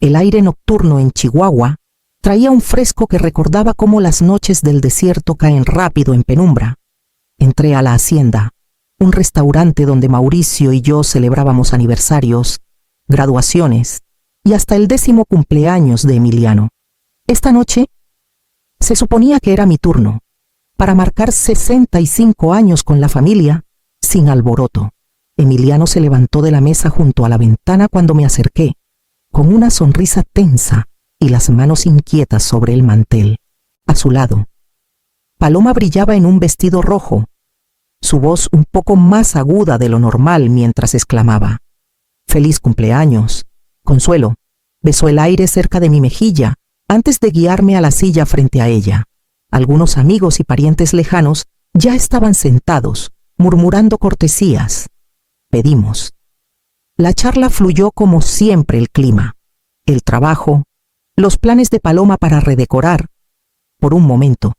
El aire nocturno en Chihuahua traía un fresco que recordaba cómo las noches del desierto caen rápido en penumbra. Entré a la hacienda, un restaurante donde Mauricio y yo celebrábamos aniversarios, graduaciones y hasta el 10º cumpleaños de Emiliano. Esta noche se suponía que era mi turno, para marcar 65 años con la familia, sin alboroto. Emiliano se levantó de la mesa junto a la ventana cuando me acerqué, con una sonrisa tensa y las manos inquietas sobre el mantel. A su lado, Paloma brillaba en un vestido rojo, su voz un poco más aguda de lo normal mientras exclamaba: «¡Feliz cumpleaños!». Consuelo besó el aire cerca de mi mejilla antes de guiarme a la silla frente a ella. Algunos amigos y parientes lejanos ya estaban sentados, murmurando cortesías. Pedimos. La charla fluyó como siempre el clima, el trabajo, los planes de Paloma para redecorar. Por un momento,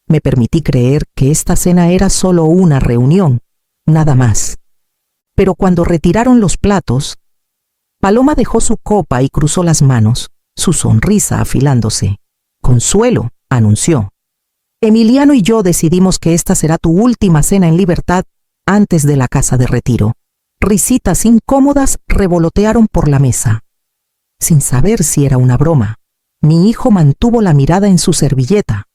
me permití creer que esta cena era solo una reunión, nada más. Pero cuando retiraron los platos, Paloma dejó su copa y cruzó las manos, su sonrisa afilándose. «Consuelo», anunció. «Emiliano y yo decidimos que esta será tu última cena en libertad antes de la casa de retiro». Risitas incómodas revolotearon por la mesa. Sin saber si era una broma, mi hijo mantuvo la mirada en su servilleta.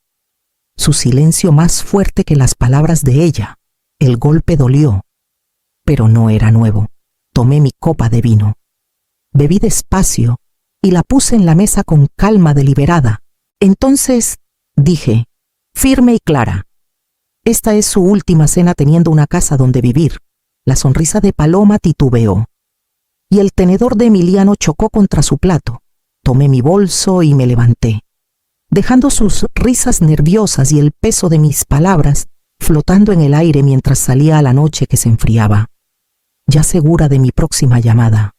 Su silencio más fuerte que las palabras de ella. El golpe dolió, pero no era nuevo. Tomé mi copa de vino. Bebí despacio y la puse en la mesa con calma deliberada. Entonces dije, firme y clara: «Esta es su última cena teniendo una casa donde vivir». La sonrisa de Paloma titubeó, y el tenedor de Emiliano chocó contra su plato. Tomé mi bolso y me levanté, dejando sus risas nerviosas y el peso de mis palabras flotando en el aire mientras salía a la noche que se enfriaba, ya segura de mi próxima llamada.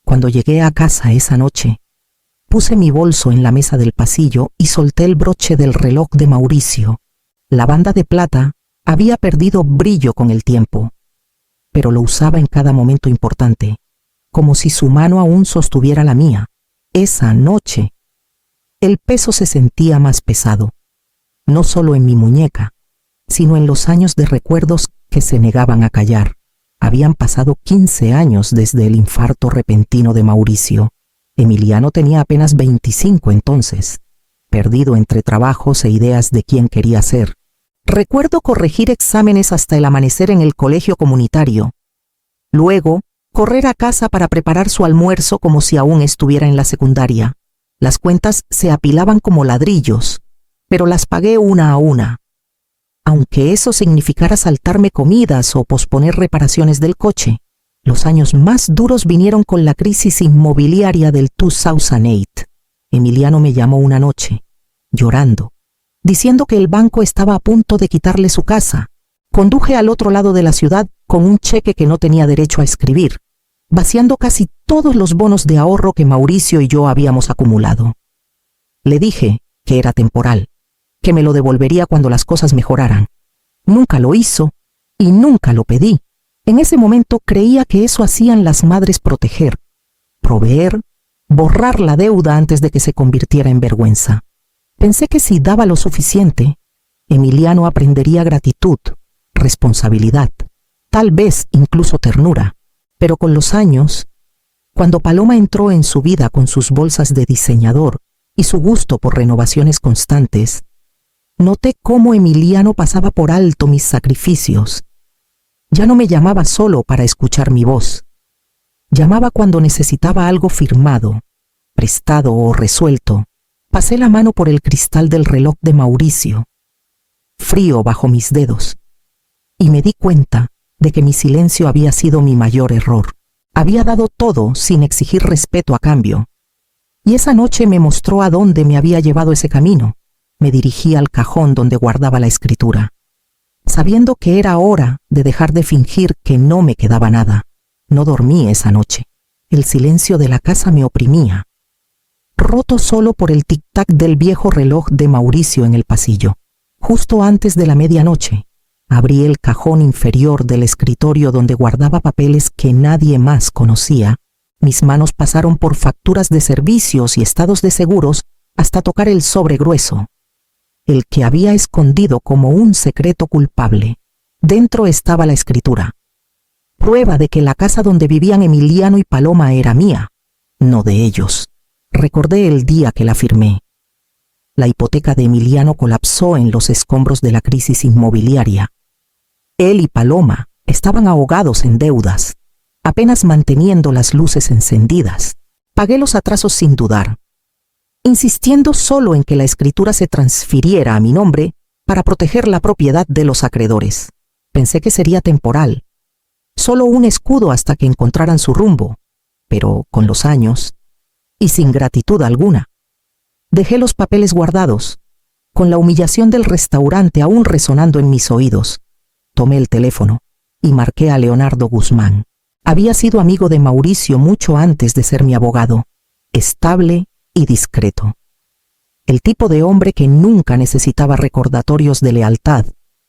Cuando llegué a casa esa noche, puse mi bolso en la mesa del pasillo y solté el broche del reloj de Mauricio. La banda de plata había perdido brillo con el tiempo, pero lo usaba en cada momento importante, como si su mano aún sostuviera la mía. Esa noche, el peso se sentía más pesado, no solo en mi muñeca, sino en los años de recuerdos que se negaban a callar. Habían pasado 15 años desde el infarto repentino de Mauricio. Emiliano tenía apenas 25 entonces, perdido entre trabajos e ideas de quién quería ser. Recuerdo corregir exámenes hasta el amanecer en el colegio comunitario. Luego, correr a casa para preparar su almuerzo como si aún estuviera en la secundaria. Las cuentas se apilaban como ladrillos, pero las pagué una a una. Aunque eso significara saltarme comidas o posponer reparaciones del coche, los años más duros vinieron con la crisis inmobiliaria del 2008. Emiliano me llamó una noche, llorando, diciendo que el banco estaba a punto de quitarle su casa. Conduje al otro lado de la ciudad con un cheque que no tenía derecho a escribir, vaciando casi todos los bonos de ahorro que Mauricio y yo habíamos acumulado. Le dije que era temporal, que me lo devolvería cuando las cosas mejoraran. Nunca lo hizo y nunca lo pedí. En ese momento creía que eso hacían las madres: proteger, proveer, borrar la deuda antes de que se convirtiera en vergüenza. Pensé que si daba lo suficiente, Emiliano aprendería gratitud, responsabilidad, tal vez incluso ternura. Pero con los años, cuando Paloma entró en su vida con sus bolsas de diseñador y su gusto por renovaciones constantes, noté cómo Emiliano pasaba por alto mis sacrificios. Ya no me llamaba solo para escuchar mi voz. Llamaba cuando necesitaba algo firmado, prestado o resuelto. Pasé la mano por el cristal del reloj de Mauricio, frío bajo mis dedos, y me di cuenta de que mi silencio había sido mi mayor error. Había dado todo sin exigir respeto a cambio. Y esa noche me mostró a dónde me había llevado ese camino. Me dirigí al cajón donde guardaba la escritura, sabiendo que era hora de dejar de fingir que no me quedaba nada. No dormí esa noche. El silencio de la casa me oprimía, roto solo por el tic-tac del viejo reloj de Mauricio en el pasillo. Justo antes de la medianoche, abrí el cajón inferior del escritorio donde guardaba papeles que nadie más conocía Mis manos pasaron por facturas de servicios y estados de seguros hasta tocar el sobre grueso, el que había escondido como un secreto culpable. Dentro estaba la escritura, prueba de que la casa donde vivían Emiliano y Paloma era mía, no de ellos. Recordé el día que la firmé. La hipoteca de Emiliano colapsó en los escombros de la crisis inmobiliaria. Él y Paloma estaban ahogados en deudas, apenas manteniendo las luces encendidas. Pagué los atrasos sin dudar, insistiendo solo en que la escritura se transfiriera a mi nombre para proteger la propiedad de los acreedores. Pensé que sería temporal, solo un escudo hasta que encontraran su rumbo, pero con los años, y sin gratitud alguna, dejé los papeles guardados, con la humillación del restaurante aún resonando en mis oídos. Tomé el teléfono y marqué a Leonardo Guzmán. Había sido amigo de Mauricio mucho antes de ser mi abogado, estable y discreto. El tipo de hombre que nunca necesitaba recordatorios de lealtad.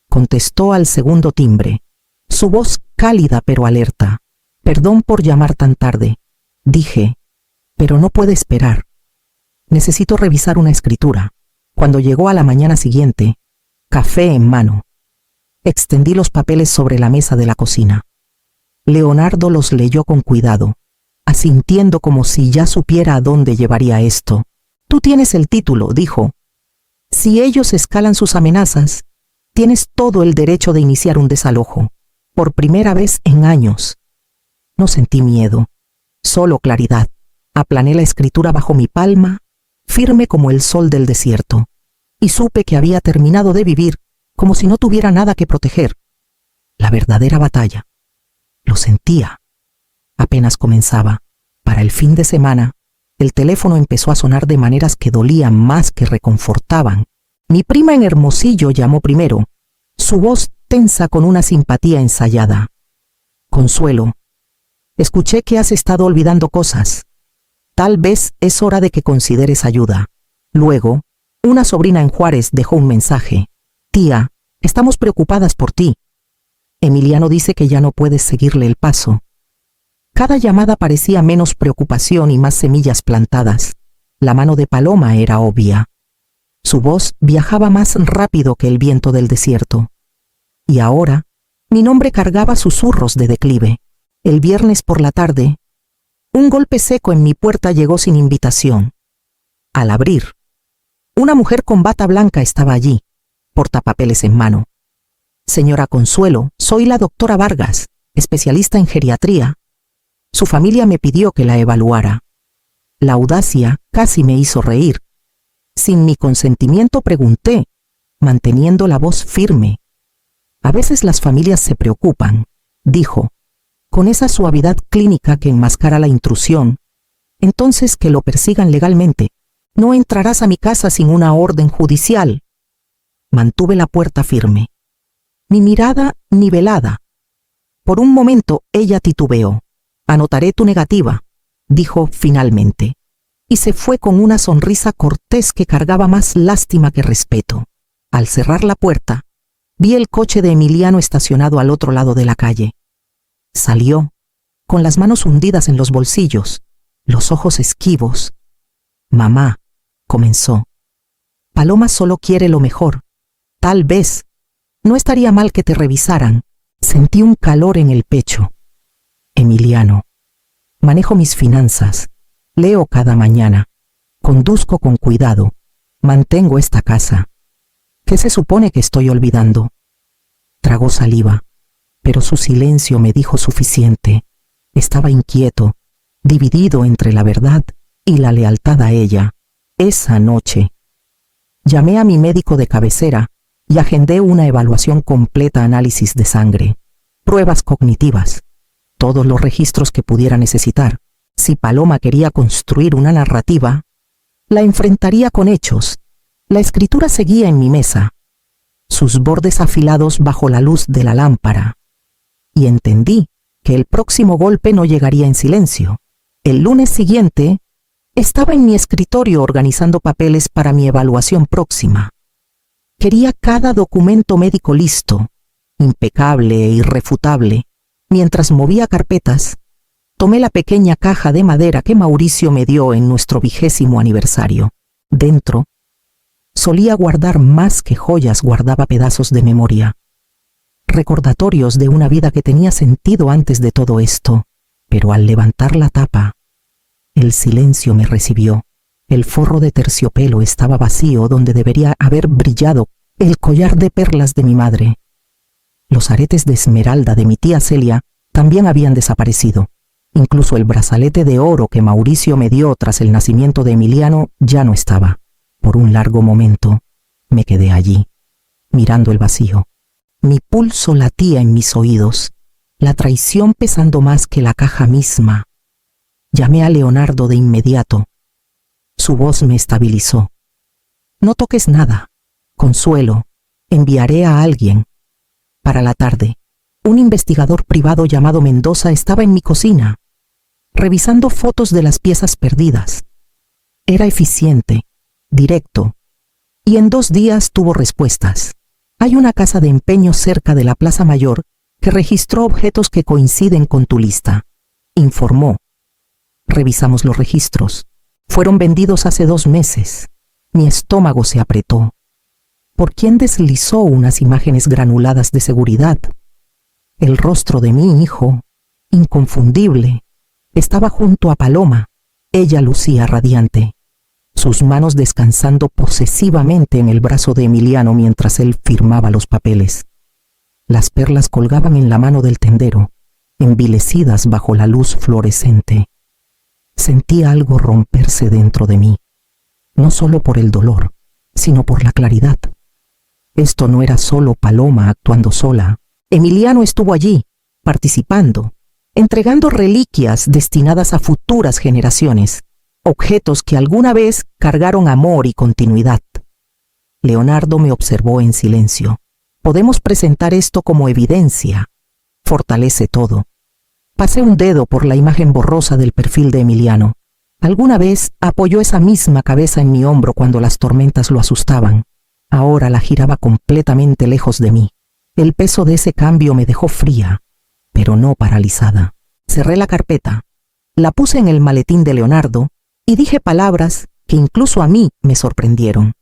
Contestó al segundo timbre, su voz cálida pero alerta. Perdón por llamar tan tarde, dije, pero no puede esperar. Necesito revisar una escritura. Cuando llegó a la mañana siguiente, café en mano, extendí los papeles sobre la mesa de la cocina. Leonardo los leyó con cuidado, asintiendo como si ya supiera a dónde llevaría esto. Tú tienes el título, dijo. Si ellos escalan sus amenazas, tienes todo el derecho de iniciar un desalojo, por primera vez en años. No sentí miedo, solo claridad. Aplané la escritura bajo mi palma, firme como el sol del desierto, y supe que había terminado de vivir como si no tuviera nada que proteger. La verdadera batalla. Lo sentía. Apenas comenzaba. Para el fin de semana, el teléfono empezó a sonar de maneras que dolían más que reconfortaban. Mi prima en Hermosillo llamó primero, su voz tensa con una simpatía ensayada. Consuelo, escuché que has estado olvidando cosas. Tal vez es hora de que consideres ayuda. Luego, una sobrina en Juárez dejó un mensaje. Tía, estamos preocupadas por ti. Emiliano dice que ya no puedes seguirle el paso. Cada llamada parecía menos preocupación y más semillas plantadas. La mano de Paloma era obvia. Su voz viajaba más rápido que el viento del desierto. Y ahora, mi nombre cargaba susurros de declive. El viernes por la tarde, un golpe seco en mi puerta llegó sin invitación. Al abrir, una mujer con bata blanca estaba allí, portapapeles en mano. Señora Consuelo, soy la doctora Vargas, especialista en geriatría. Su familia me pidió que la evaluara. La audacia casi me hizo reír. Sin mi consentimiento pregunté, manteniendo la voz firme. A veces las familias se preocupan, dijo, con esa suavidad clínica que enmascara la intrusión. Entonces que lo persigan legalmente. No entrarás a mi casa sin una orden judicial. Mantuve la puerta firme, mi mirada nivelada. Por un momento ella titubeó. Anotaré tu negativa, dijo finalmente, y se fue con una sonrisa cortés que cargaba más lástima que respeto. Al cerrar la puerta, vi el coche de Emiliano estacionado al otro lado de la calle. Salió, con las manos hundidas en los bolsillos, los ojos esquivos. Mamá, comenzó. Paloma solo quiere lo mejor. Tal vez, no estaría mal que te revisaran. Sentí un calor en el pecho. Emiliano, manejo mis finanzas, leo cada mañana, conduzco con cuidado, mantengo esta casa. ¿Qué se supone que estoy olvidando? Tragó saliva, pero su silencio me dijo suficiente. Estaba inquieto, dividido entre la verdad y la lealtad a ella. Esa noche, llamé a mi médico de cabecera y agendé una evaluación completa, análisis de sangre, pruebas cognitivas, todos los registros que pudiera necesitar. Si Paloma quería construir una narrativa, la enfrentaría con hechos. La escritura seguía en mi mesa, sus bordes afilados bajo la luz de la lámpara, y entendí que el próximo golpe no llegaría en silencio. El lunes siguiente, estaba en mi escritorio organizando papeles para mi evaluación próxima. Quería cada documento médico listo, impecable e irrefutable. Mientras movía carpetas, Tomé la pequeña caja de madera que Mauricio me dio en nuestro 20º aniversario. Dentro, solía guardar más que joyas, guardaba pedazos de memoria. Recordatorios de una vida que tenía sentido antes de todo esto. Pero al levantar la tapa, el silencio me recibió. El forro de terciopelo estaba vacío donde debería haber brillado el collar de perlas de mi madre. Los aretes de esmeralda de mi tía Celia también habían desaparecido. Incluso el brazalete de oro que Mauricio me dio tras el nacimiento de Emiliano ya no estaba. Por un largo momento me quedé allí, mirando el vacío. Mi pulso latía en mis oídos, la traición pesando más que la caja misma. Llamé a Leonardo de inmediato. Su voz me estabilizó. No toques nada. Consuelo, enviaré a alguien. Para la tarde, un investigador privado llamado Mendoza estaba en mi cocina, revisando fotos de las piezas perdidas. Era eficiente, directo, y en 2 días tuvo respuestas. Hay una casa de empeño cerca de la Plaza Mayor que registró objetos que coinciden con tu lista, informó. Revisamos los registros. Fueron vendidos hace 2 meses. Mi estómago se apretó. ¿Por quién deslizó unas imágenes granuladas de seguridad? El rostro de mi hijo, inconfundible, estaba junto a Paloma. Ella lucía radiante, sus manos descansando posesivamente en el brazo de Emiliano mientras él firmaba los papeles. Las perlas colgaban en la mano del tendero, envilecidas bajo la luz fluorescente. Sentí algo romperse dentro de mí, no solo por el dolor, sino por la claridad. Esto no era solo Paloma actuando sola. Emiliano estuvo allí, participando, entregando reliquias destinadas a futuras generaciones, objetos que alguna vez cargaron amor y continuidad. Leonardo me observó en silencio. Podemos presentar esto como evidencia. Fortalece todo. Pasé un dedo por la imagen borrosa del perfil de Emiliano. Alguna vez apoyó esa misma cabeza en mi hombro cuando las tormentas lo asustaban. Ahora la giraba completamente lejos de mí. El peso de ese cambio me dejó fría, pero no paralizada. Cerré la carpeta, la puse en el maletín de Leonardo y dije palabras que incluso a mí me sorprendieron.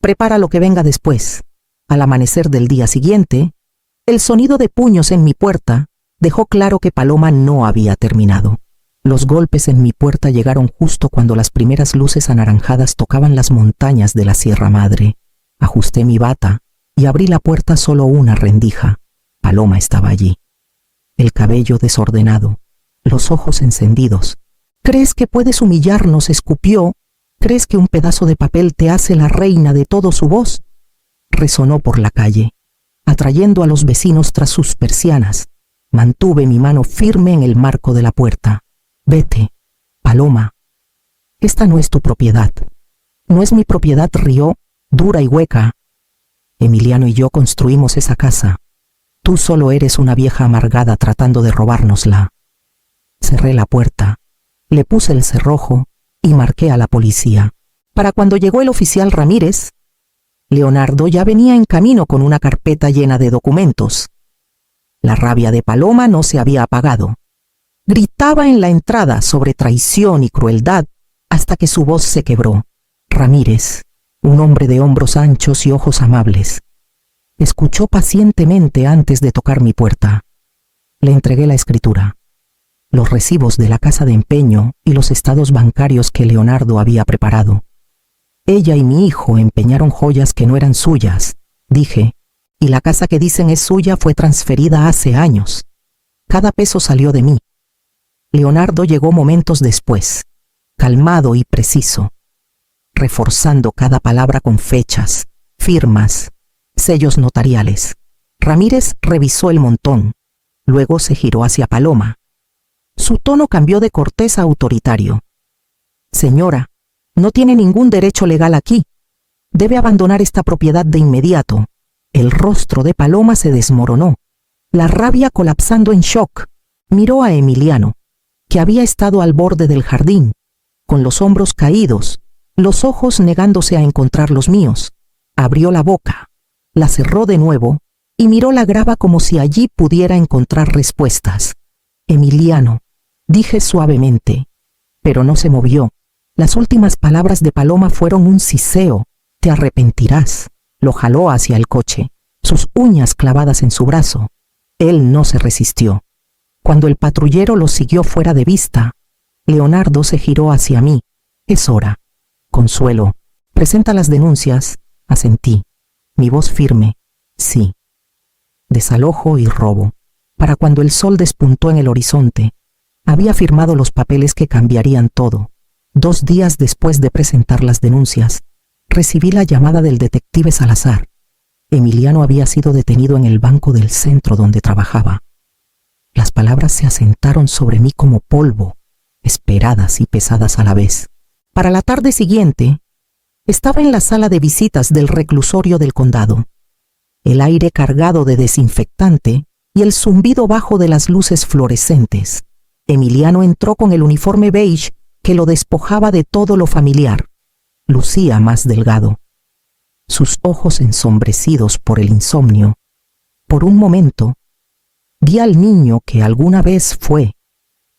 Prepara lo que venga después. Al amanecer del día siguiente, el sonido de puños en mi puerta dejó claro que Paloma no había terminado. Los golpes en mi puerta llegaron justo cuando las primeras luces anaranjadas tocaban las montañas de la Sierra Madre. Ajusté mi bata y abrí la puerta solo una rendija. Paloma estaba allí. El cabello desordenado, los ojos encendidos. ¿Crees que puedes humillarnos?, escupió. ¿Crees que un pedazo de papel te hace la reina de todo? Su voz resonó por la calle, atrayendo a los vecinos tras sus persianas. Mantuve mi mano firme en el marco de la puerta. Vete, Paloma. Esta no es tu propiedad. No es mi propiedad, rió, dura y hueca. Emiliano y yo construimos esa casa. Tú solo eres una vieja amargada tratando de robárnosla. Cerré la puerta, le puse el cerrojo y marqué a la policía. Para cuando llegó el oficial Ramírez, Leonardo ya venía en camino con una carpeta llena de documentos. La rabia de Paloma no se había apagado. Gritaba en la entrada sobre traición y crueldad hasta que su voz se quebró. Ramírez, un hombre de hombros anchos y ojos amables, escuchó pacientemente antes de tocar mi puerta. Le entregué la escritura, los recibos de la casa de empeño y los estados bancarios que Leonardo había preparado. Ella y mi hijo empeñaron joyas que no eran suyas, dije, y la casa que dicen es suya fue transferida hace años. Cada peso salió de mí. Leonardo llegó momentos después, calmado y preciso, reforzando cada palabra con fechas, firmas, sellos notariales. Ramírez revisó el montón, luego se giró hacia Paloma. Su tono cambió de cortés a autoritario. Señora, no tiene ningún derecho legal aquí. Debe abandonar esta propiedad de inmediato. El rostro de Paloma se desmoronó, la rabia colapsando en shock. Miró a Emiliano, que había estado al borde del jardín, con los hombros caídos, los ojos negándose a encontrar los míos. Abrió la boca, la cerró de nuevo y miró la grava como si allí pudiera encontrar respuestas. Emiliano, dije suavemente, pero no se movió. Las últimas palabras de Paloma fueron un siseo. Te arrepentirás. Lo jaló hacia el coche, sus uñas clavadas en su brazo. Él no se resistió. Cuando el patrullero lo siguió fuera de vista, Leonardo se giró hacia mí. Es hora. Consuelo, presenta las denuncias. Asentí. Mi voz firme. Sí. Desalojo y robo. Para cuando el sol despuntó en el horizonte, había firmado los papeles que cambiarían todo. 2 días después de presentar las denuncias, recibí la llamada del detective Salazar. Emiliano había sido detenido en el banco del centro donde trabajaba. Las palabras se asentaron sobre mí como polvo, esperadas y pesadas a la vez. Para la tarde siguiente, estaba en la sala de visitas del reclusorio del condado. El aire cargado de desinfectante y el zumbido bajo de las luces fluorescentes. Emiliano entró con el uniforme beige que lo despojaba de todo lo familiar. Lucía más delgado. Sus ojos ensombrecidos por el insomnio. Por un momento, vi al niño que alguna vez fue,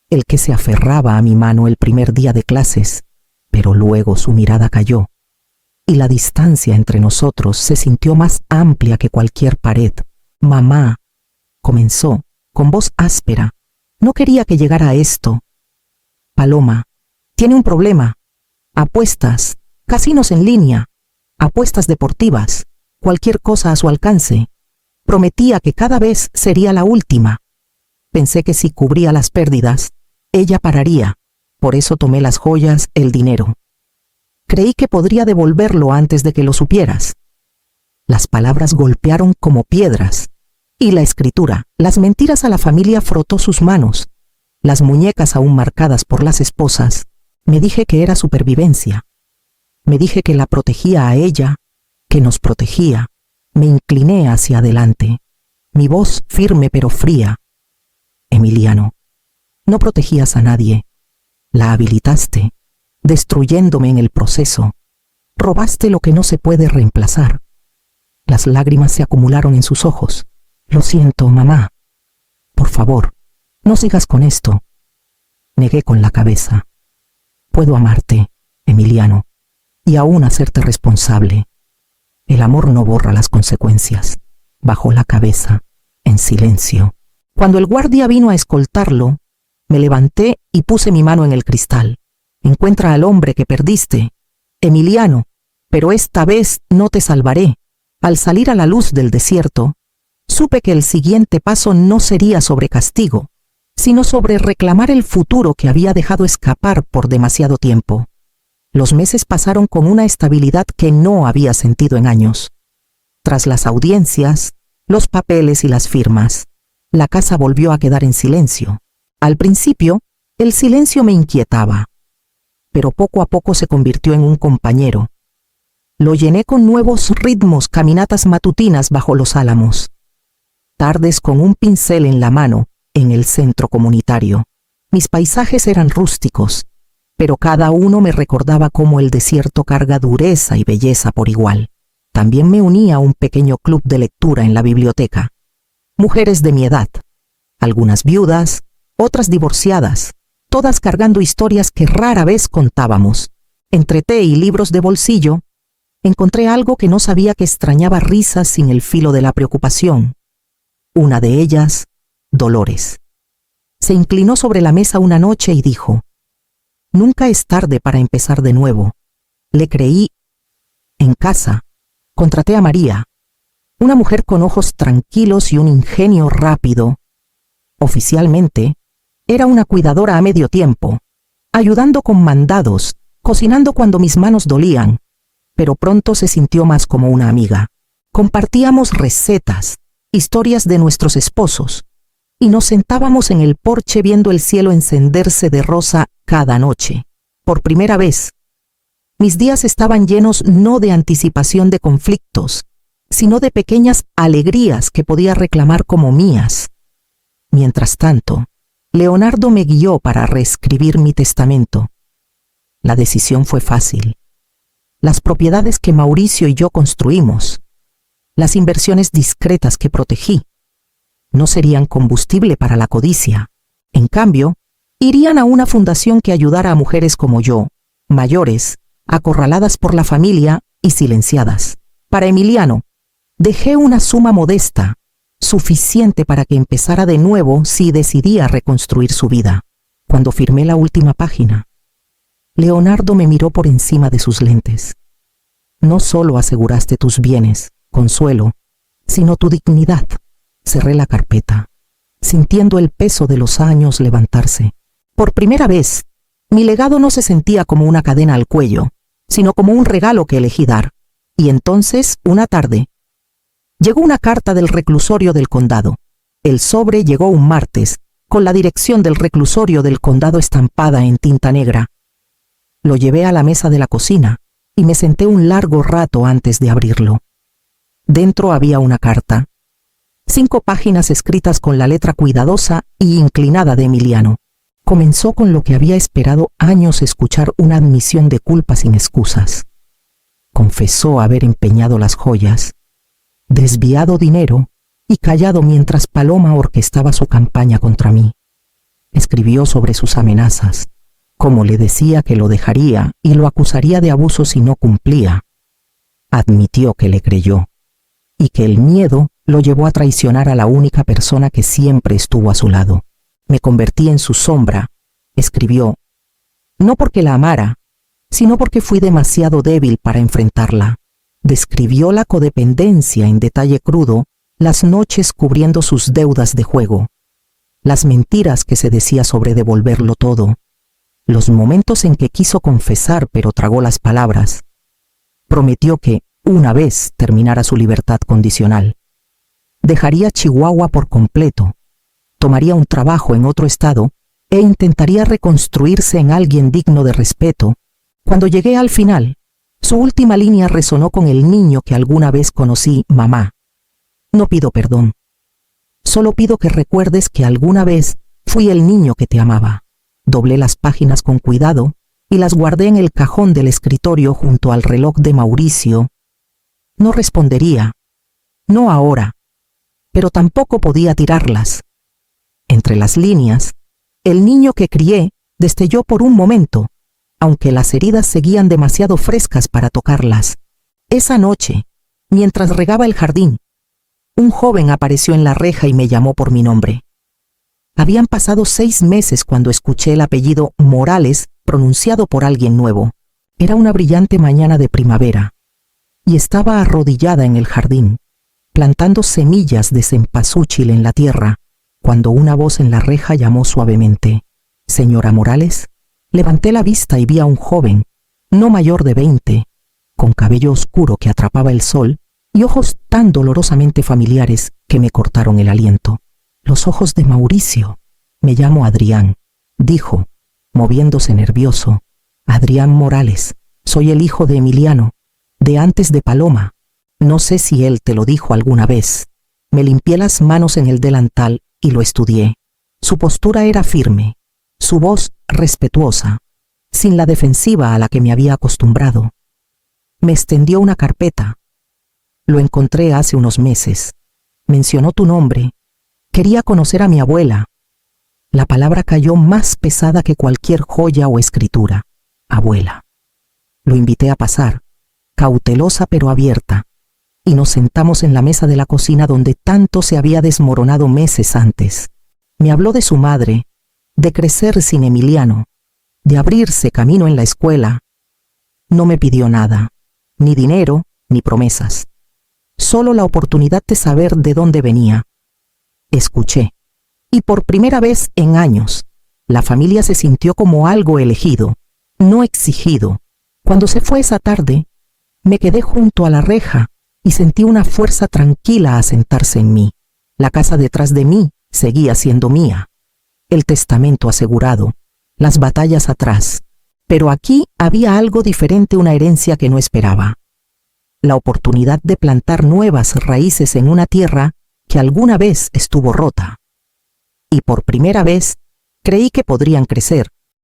el que se aferraba a mi mano el primer día de clases, pero luego su mirada cayó, y la distancia entre nosotros se sintió más amplia que cualquier pared. Mamá, comenzó, con voz áspera. No quería que llegara a esto. Paloma, tiene un problema. Apuestas, casinos en línea, apuestas deportivas, cualquier cosa a su alcance. Prometía que cada vez sería la última. Pensé que si cubría las pérdidas, ella pararía. Por eso tomé las joyas, el dinero. Creí que podría devolverlo antes de que lo supieras. Las palabras golpearon como piedras. Y la escritura, las mentiras a la familia frotó sus manos. Las muñecas aún marcadas por las esposas. Me dije que era supervivencia. Me dije que la protegía a ella, que nos protegía. Me incliné hacia adelante. Mi voz firme pero fría. Emiliano, no protegías a nadie. La habilitaste, destruyéndome en el proceso. Robaste lo que no se puede reemplazar. Las lágrimas se acumularon en sus ojos. Lo siento, mamá. Por favor, no sigas con esto. Negué con la cabeza. Puedo amarte, Emiliano, y aún hacerte responsable. El amor no borra las consecuencias. Bajó la cabeza, en silencio. Cuando el guardia vino a escoltarlo, me levanté y puse mi mano en el cristal. Encuentra al hombre que perdiste, Emiliano, pero esta vez no te salvaré. Al salir a la luz del desierto, supe que el siguiente paso no sería sobre castigo, sino sobre reclamar el futuro que había dejado escapar por demasiado tiempo. Los meses pasaron con una estabilidad que no había sentido en años. Tras las audiencias, los papeles y las firmas, la casa volvió a quedar en silencio. Al principio, el silencio me inquietaba, pero poco a poco se convirtió en un compañero. Lo llené con nuevos ritmos, caminatas matutinas bajo los álamos. Tardes con un pincel en la mano, en el centro comunitario. Mis paisajes eran rústicos, pero cada uno me recordaba cómo el desierto carga dureza y belleza por igual. También me unía a un pequeño club de lectura en la biblioteca. Mujeres de mi edad, algunas viudas, otras divorciadas, todas cargando historias que rara vez contábamos. Entre té y libros de bolsillo, encontré algo que no sabía que extrañaba risas sin el filo de la preocupación. Una de ellas, Dolores. Se inclinó sobre la mesa una noche y dijo: «Nunca es tarde para empezar de nuevo». Le creí. En casa, contraté a María, una mujer con ojos tranquilos y un ingenio rápido. Oficialmente, era una cuidadora a medio tiempo, ayudando con mandados, cocinando cuando mis manos dolían, pero pronto se sintió más como una amiga. Compartíamos recetas, historias de nuestros esposos, y nos sentábamos en el porche viendo el cielo encenderse de rosa cada noche. Por primera vez, mis días estaban llenos no de anticipación de conflictos, sino de pequeñas alegrías que podía reclamar como mías. Mientras tanto, Leonardo me guió para reescribir mi testamento. La decisión fue fácil. Las propiedades que Mauricio y yo construimos, las inversiones discretas que protegí, no serían combustible para la codicia. En cambio, irían a una fundación que ayudara a mujeres como yo, mayores, acorraladas por la familia y silenciadas. Para Emiliano, dejé una suma modesta, suficiente para que empezara de nuevo si decidía reconstruir su vida. Cuando firmé la última página, Leonardo me miró por encima de sus lentes. No solo aseguraste tus bienes, Consuelo, sino tu dignidad. Cerré la carpeta, sintiendo el peso de los años levantarse. Por primera vez, mi legado no se sentía como una cadena al cuello, sino como un regalo que elegí dar. Y entonces, una tarde, llegó una carta del reclusorio del condado. El sobre llegó un martes, con la dirección del reclusorio del condado estampada en tinta negra. Lo llevé a la mesa de la cocina y me senté un largo rato antes de abrirlo. Dentro había una carta. 5 páginas escritas con la letra cuidadosa y inclinada de Emiliano. Comenzó con lo que había esperado años escuchar, una admisión de culpa sin excusas. Confesó haber empeñado las joyas, desviado dinero y callado mientras Paloma orquestaba su campaña contra mí. Escribió sobre sus amenazas, cómo le decía que lo dejaría y lo acusaría de abuso si no cumplía. Admitió que le creyó y que el miedo lo llevó a traicionar a la única persona que siempre estuvo a su lado. Me convertí en su sombra, escribió, no porque la amara, sino porque fui demasiado débil para enfrentarla. Describió la codependencia en detalle crudo, las noches cubriendo sus deudas de juego, las mentiras que se decía sobre devolverlo todo, los momentos en que quiso confesar pero tragó las palabras. Prometió que, una vez terminara su libertad condicional, dejaría Chihuahua por completo, tomaría un trabajo en otro estado e intentaría reconstruirse en alguien digno de respeto. Cuando llegué al final, su última línea resonó con el niño que alguna vez conocí, mamá. No pido perdón. Solo pido que recuerdes que alguna vez fui el niño que te amaba. Doblé las páginas con cuidado y las guardé en el cajón del escritorio junto al reloj de Mauricio. No respondería. No ahora. Pero tampoco podía tirarlas. Entre las líneas, el niño que crié destelló por un momento, aunque las heridas seguían demasiado frescas para tocarlas. Esa noche, mientras regaba el jardín, un joven apareció en la reja y me llamó por mi nombre. Habían pasado 6 meses cuando escuché el apellido Morales pronunciado por alguien nuevo. Era una brillante mañana de primavera, y estaba arrodillada en el jardín, plantando semillas de cempasúchil en la tierra, cuando una voz en la reja llamó suavemente, «Señora Morales». Levanté la vista y vi a un joven, no mayor de 20, con cabello oscuro que atrapaba el sol y ojos tan dolorosamente familiares que me cortaron el aliento. «Los ojos de Mauricio. Me llamo Adrián», dijo, moviéndose nervioso. «Adrián Morales. Soy el hijo de Emiliano, de antes de Paloma. No sé si él te lo dijo alguna vez». Me limpié las manos en el delantal y lo estudié. Su postura era firme, su voz respetuosa, sin la defensiva a la que me había acostumbrado. Me extendió una carpeta. «Lo encontré hace unos meses. Mencionó tu nombre. Quería conocer a mi abuela». La palabra cayó más pesada que cualquier joya o escritura. Abuela. Lo invité a pasar, cautelosa pero abierta, y nos sentamos en la mesa de la cocina donde tanto se había desmoronado meses antes. Me habló de su madre, de crecer sin Emiliano, de abrirse camino en la escuela. No me pidió nada, ni dinero, ni promesas. Solo la oportunidad de saber de dónde venía. Escuché, y por primera vez en años, la familia se sintió como algo elegido, no exigido. Cuando se fue esa tarde, me quedé junto a la reja y sentí una fuerza tranquila asentarse en mí. La casa detrás de mí seguía siendo mía. El testamento asegurado, las batallas atrás. Pero aquí había algo diferente, una herencia que no esperaba. La oportunidad de plantar nuevas raíces en una tierra que alguna vez estuvo rota. Y por primera vez creí que podrían crecer,